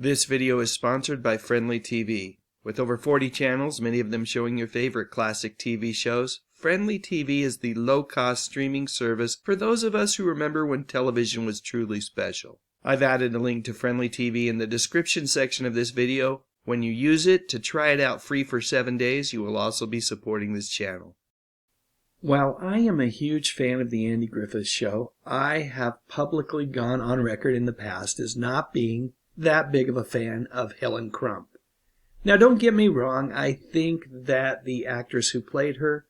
This video is sponsored by Friendly TV. With over 40 channels, many of them showing your favorite classic TV shows, Friendly TV is the low-cost streaming service for those of us who remember when television was truly special. I've added a link to Friendly TV in the description section of this video. When you use it to try it out free for 7 days, you will also be supporting this channel. While I am a huge fan of the Andy Griffith Show, I have publicly gone on record in the past as not being that big of a fan of Helen Crump. Now, don't get me wrong, I think that the actress who played her,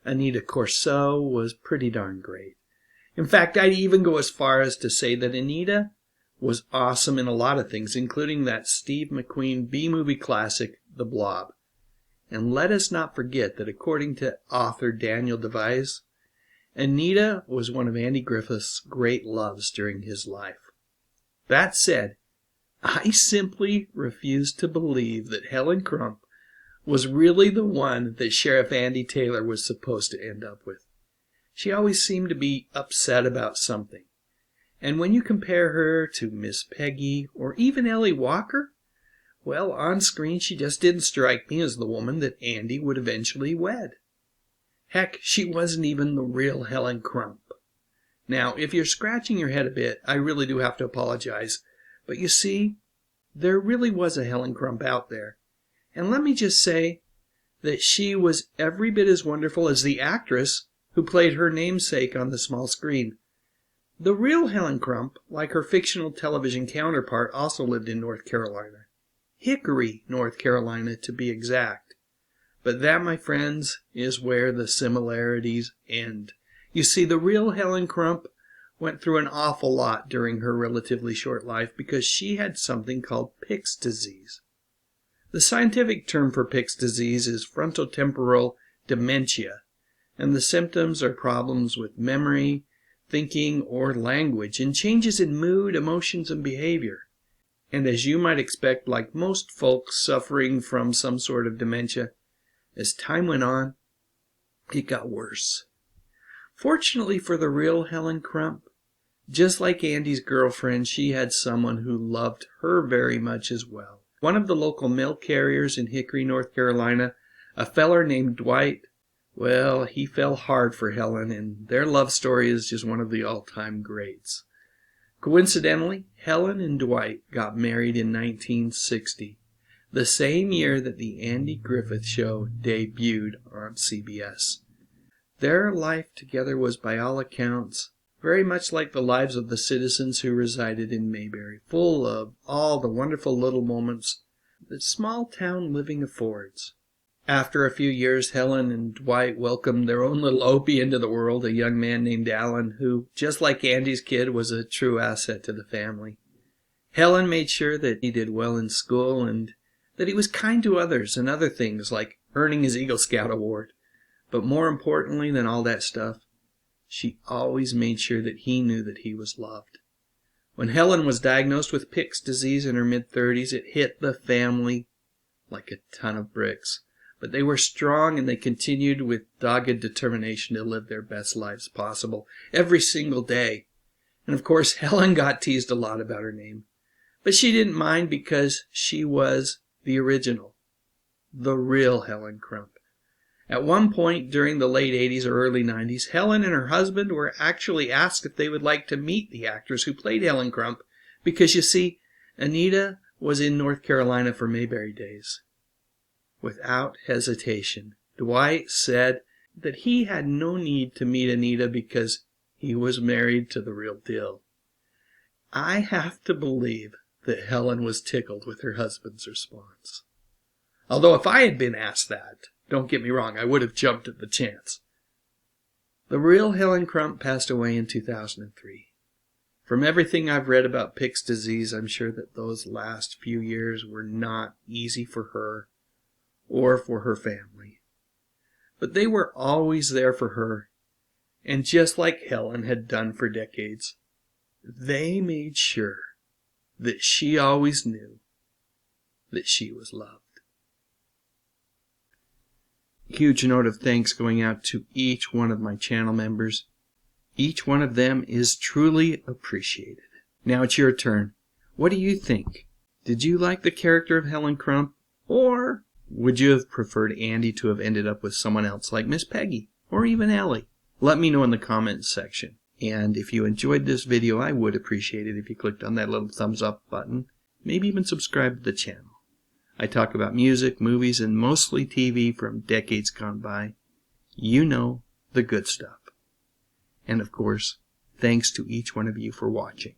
Aneta Corsaut, was pretty darn great. In fact, I'd even go as far as to say that Aneta was awesome in a lot of things, including that Steve McQueen B-movie classic, The Blob. And let us not forget that according to author Daniel DeVise, Aneta was one of Andy Griffith's great loves during his life. That said, I simply refuse to believe that Helen Crump was really the one that Sheriff Andy Taylor was supposed to end up with. She always seemed to be upset about something. And when you compare her to Miss Peggy or even Ellie Walker, well, on screen she just didn't strike me as the woman that Andy would eventually wed. Heck, she wasn't even the real Helen Crump. Now, if you're scratching your head a bit, I really do have to apologize. But you see, there really was a Helen Crump out there. And let me just say that she was every bit as wonderful as the actress who played her namesake on the small screen. The real Helen Crump, like her fictional television counterpart, also lived in North Carolina. Hickory, North Carolina, to be exact. But that, my friends, is where the similarities end. You see, the real Helen Crump went through an awful lot during her relatively short life because she had something called Pick's disease. The scientific term for Pick's disease is frontotemporal dementia, and the symptoms are problems with memory, thinking, or language, and changes in mood, emotions, and behavior. And as you might expect, like most folks suffering from some sort of dementia, as time went on, it got worse. Fortunately for the real Helen Crump, just like Andy's girlfriend, she had someone who loved her very much as well. One of the local mail carriers in Hickory, North Carolina, a feller named Dwight, well, he fell hard for Helen, and their love story is just one of the all-time greats. Coincidentally, Helen and Dwight got married in 1960, the same year that the Andy Griffith Show debuted on CBS. Their life together was, by all accounts, very much like the lives of the citizens who resided in Mayberry, full of all the wonderful little moments that small-town living affords. After a few years, Helen and Dwight welcomed their own little Opie into the world, a young man named Alan, who, just like Andy's kid, was a true asset to the family. Helen made sure that he did well in school and that he was kind to others and other things like earning his Eagle Scout award. But more importantly than all that stuff, she always made sure that he knew that he was loved. When Helen was diagnosed with Pick's disease in her mid-30s, it hit the family like a ton of bricks. But they were strong, and they continued with dogged determination to live their best lives possible every single day. And of course, Helen got teased a lot about her name. But she didn't mind because she was the original, the real Helen Crump. At one point during the late 80s or early 90s, Helen and her husband were actually asked if they would like to meet the actress who played Helen Crump, because you see, Aneta was in North Carolina for Mayberry days. Without hesitation, Dwight said that he had no need to meet Aneta because he was married to the real deal. I have to believe that Helen was tickled with her husband's response. Although if I had been asked that, don't get me wrong, I would have jumped at the chance. The real Helen Crump passed away in 2003. From everything I've read about Pick's disease, I'm sure that those last few years were not easy for her or for her family. But they were always there for her, and just like Helen had done for decades, they made sure that she always knew that she was loved. Huge note of thanks going out to each one of my channel members. Each one of them is truly appreciated. Now it's your turn. What do you think? Did you like the character of Helen Crump? Or would you have preferred Andy to have ended up with someone else like Miss Peggy? Or even Ellie? Let me know in the comments section. And if you enjoyed this video, I would appreciate it if you clicked on that little thumbs up button. Maybe even subscribe to the channel. I talk about music, movies, and mostly TV from decades gone by. You know, the good stuff. And of course, thanks to each one of you for watching.